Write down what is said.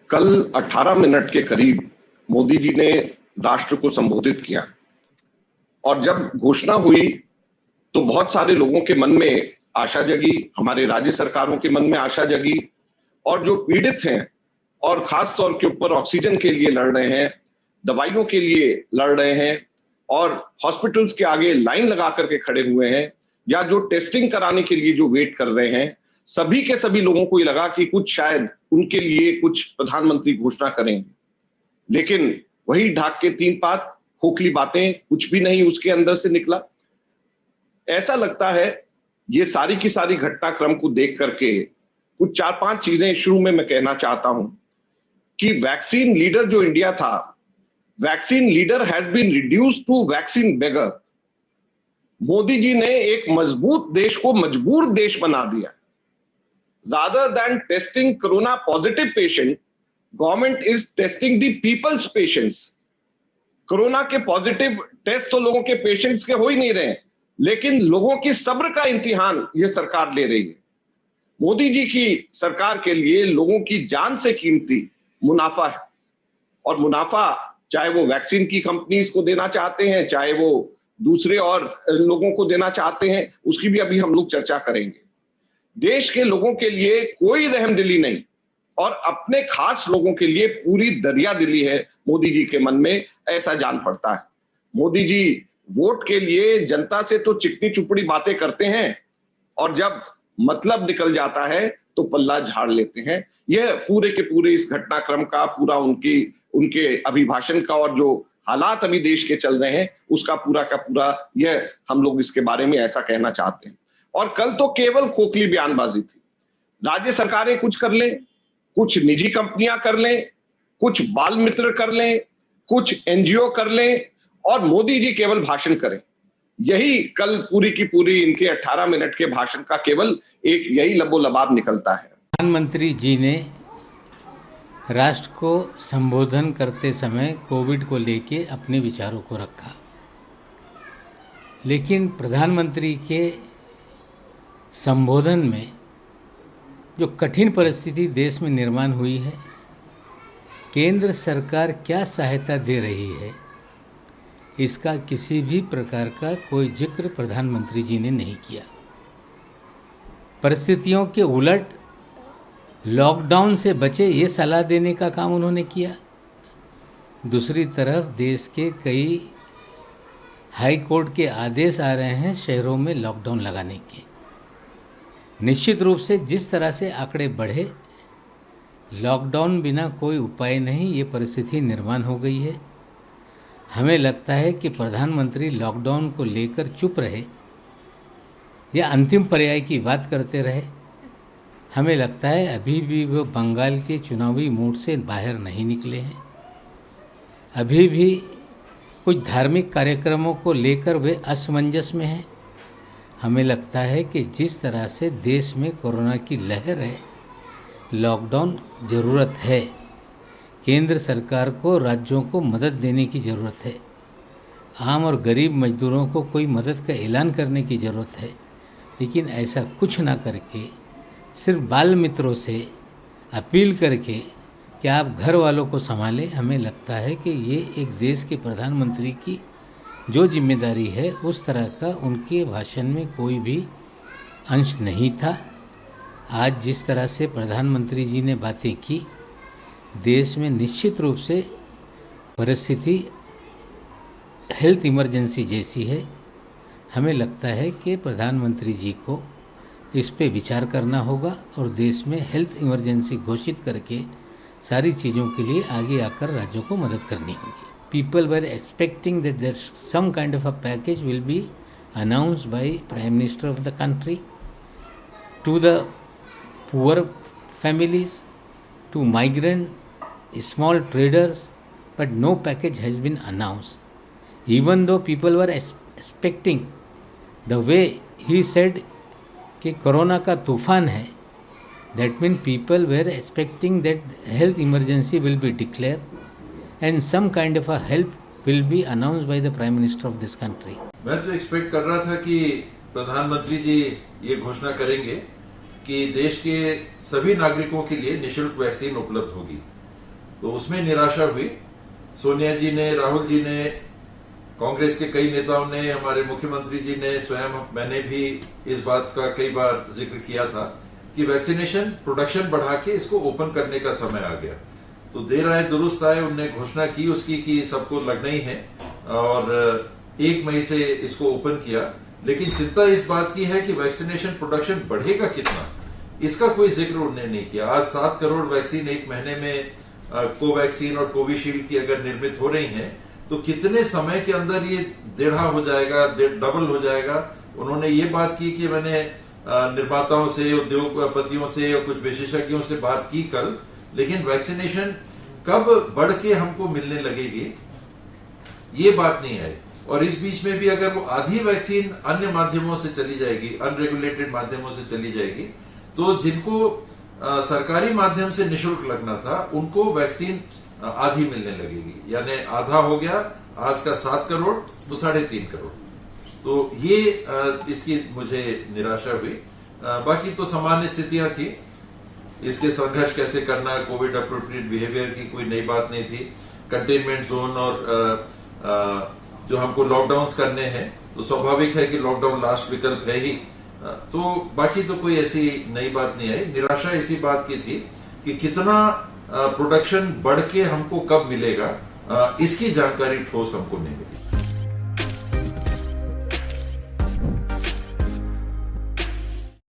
कल 18 मिनट के करीब मोदी जी ने राष्ट्र को संबोधित किया और जब घोषणा हुई तो बहुत सारे लोगों के मन में आशा जगी, हमारे राज्य सरकारों के मन में आशा जगी और जो पीड़ित हैं और खास तौर के ऊपर ऑक्सीजन के लिए लड़ रहे हैं, दवाइयों के लिए लड़ रहे हैं और हॉस्पिटल्स के आगे लाइन लगा करके खड़े हुए हैं या जो टेस्टिंग कराने के लिए जो वेट कर रहे हैं, सभी के सभी लोगों को ये लगा कि कुछ शायद उनके लिए कुछ प्रधानमंत्री घोषणा करेंगे। लेकिन वही ढाक के तीन पात, खोखली बातें, कुछ भी नहीं उसके अंदर से निकला। ऐसा लगता है ये सारी की सारी घटनाक्रम को देख करके कुछ 4-5 चीजें शुरू में मैं कहना चाहता हूं कि वैक्सीन लीडर जो इंडिया था, vaccine leader has been reduced to vaccine beggar. Modi ji ने एक मजबूत देश को मजबूर देश बना दिया। Rather than testing corona positive patient, government is testing the people's patients. Corona के पॉजिटिव टेस्ट तो लोगों के पेशेंट्स के हो ही नहीं रहे, लेकिन लोगों की सब्र का इम्तिहान ये सरकार ले रही है। मोदी जी की सरकार के लिए लोगों की जान से कीमती मुनाफा है और मुनाफा चाहे वो वैक्सीन की कंपनीज को देना चाहते हैं, चाहे वो दूसरे और लोगों को देना चाहते हैं, उसकी भी अभी हम लोग चर्चा करेंगे। देश के लोगों के लिए कोई रहमदिली नहीं और अपने खास लोगों के लिए पूरी दरियादिली है मोदी जी के मन में, ऐसा जान पड़ता है। मोदी जी वोट के लिए जनता से तो चिकनी चुपड़ी बातें करते हैं और जब मतलब निकल जाता है तो पल्ला झाड़ लेते हैं। यह पूरे के पूरे इस घटनाक्रम का पूरा उनके अभिभाषण का और जो हालात अभी देश के चल रहे हैं उसका पूरा का पूरा यह हम लोग इसके बारे में ऐसा कहना चाहते हैं। और कल तो केवल खोखली बयानबाजी थी। राज्य सरकारें कुछ कर लें, कुछ निजी कंपनियां कर लें, कुछ बाल मित्र कर लें, कुछ एनजीओ कर लें और मोदी जी केवल भाषण करें। यही कल पूरी की पूरी इनके 18 मिनट के भाषण का केवल एक यही लबोलबाब निकलता है। प्रधानमंत्री जी ने राष्ट्र को संबोधन करते समय कोविड को लेके अपने विचारों को रखा, लेकिन प्रधानमंत्री के संबोधन में जो कठिन परिस्थिति देश में निर्माण हुई है, केंद्र सरकार क्या सहायता दे रही है, इसका किसी भी प्रकार का कोई जिक्र प्रधानमंत्री जी ने नहीं किया। परिस्थितियों के उलट लॉकडाउन से बचे ये सलाह देने का काम उन्होंने किया। दूसरी तरफ देश के कई हाई कोर्ट के आदेश आ रहे हैं शहरों में लॉकडाउन लगाने के। निश्चित रूप से जिस तरह से आंकड़े बढ़े, लॉकडाउन बिना कोई उपाय नहीं, ये परिस्थिति निर्माण हो गई है। हमें लगता है कि प्रधानमंत्री लॉकडाउन को लेकर चुप रहे या अंतिम पर्याय की बात करते रहे। हमें लगता है अभी भी वो बंगाल के चुनावी मूड से बाहर नहीं निकले हैं। अभी भी कुछ धार्मिक कार्यक्रमों को लेकर वे असमंजस में हैं। हमें लगता है कि जिस तरह से देश में कोरोना की लहर है, लॉकडाउन ज़रूरत है। केंद्र सरकार को राज्यों को मदद देने की ज़रूरत है। आम और गरीब मजदूरों को कोई मदद का ऐलान करने की ज़रूरत है, लेकिन ऐसा कुछ ना करके सिर्फ बाल मित्रों से अपील करके कि आप घर वालों को संभालें, हमें लगता है कि ये एक देश के प्रधानमंत्री की जो जिम्मेदारी है उस तरह का उनके भाषण में कोई भी अंश नहीं था। आज जिस तरह से प्रधानमंत्री जी ने बातें की, देश में निश्चित रूप से परिस्थिति हेल्थ इमरजेंसी जैसी है। हमें लगता है कि प्रधानमंत्री जी को इस पे विचार करना होगा और देश में हेल्थ इमरजेंसी घोषित करके सारी चीज़ों के लिए आगे आकर राज्यों को मदद करनी होगी। People were expecting that there's some kind of a package will be announced by Prime Minister of the country to the poor families, to migrant, small traders, but no package has been announced. Even though people were expecting, the way he said कि corona का तूफान है, that means people were expecting that health emergency will be declared and some kind of a help will be announced by the Prime Minister of this country. मैं तो expect कर रहा था कि प्रधानमंत्री जी ये घोषणा करेंगे कि देश के सभी नागरिकों के लिए निःशुल्क वैक्सीन उपलब्ध होगी, तो उसमें निराशा हुई। सोनिया जी ने, राहुल जी ने, कांग्रेस के कई नेताओं ने, हमारे मुख्यमंत्री जी ने, स्वयं मैंने भी इस बात का कई बार जिक्र किया था कि वैक्सीनेशन प्रोडक्शन बढ़ा के इसको ओपन करने का समय आ गया। तो देर आए दुरुस्त आए, उनने घोषणा की उसकी कि सबको लगना ही है और 1 मई से इसको ओपन किया। लेकिन चिंता इस बात की है कि वैक्सीनेशन प्रोडक्शन बढ़ेगा कितना, इसका कोई जिक्र उन्होंने नहीं किया। आज 7 करोड़ वैक्सीन एक महीने में कोवैक्सीन और कोविशील्ड की अगर निर्मित हो रही हैं, तो कितने समय के अंदर ये 1.5 हो जाएगा, डबल हो जाएगा। उन्होंने ये बात की कि मैंने निर्माताओं से, उद्योगपतियों से और कुछ विशेषज्ञों से बात की कल, लेकिन वैक्सीनेशन कब बढ़ के हमको मिलने लगेगी ये बात नहीं आई। और इस बीच में भी अगर वो आधी वैक्सीन अन्य माध्यमों से चली जाएगी, अनरेगुलेटेड माध्यमों से चली जाएगी, तो जिनको सरकारी माध्यम से निःशुल्क लगना था उनको वैक्सीन आधी मिलने लगेगी। यानी आधा हो गया आज का 7 करोड़ तो 3.5 करोड़। तो ये इसकी मुझे निराशा हुई। बाकी तो सामान्य स्थितियां थी। इसके संघर्ष कैसे करना, कोविड अप्रोप्रिएट बिहेवियर की कोई नई बात नहीं थी। कंटेनमेंट जोन और जो हमको लॉकडाउन करने हैं, तो स्वाभाविक है कि लॉकडाउन लास्ट विकल्प है ही। तो बाकी तो कोई ऐसी नई बात नहीं आई। निराशा इसी बात की थी कि कितना प्रोडक्शन बढ़ के हमको कब मिलेगा, इसकी जानकारी ठोस हमको नहीं मिली।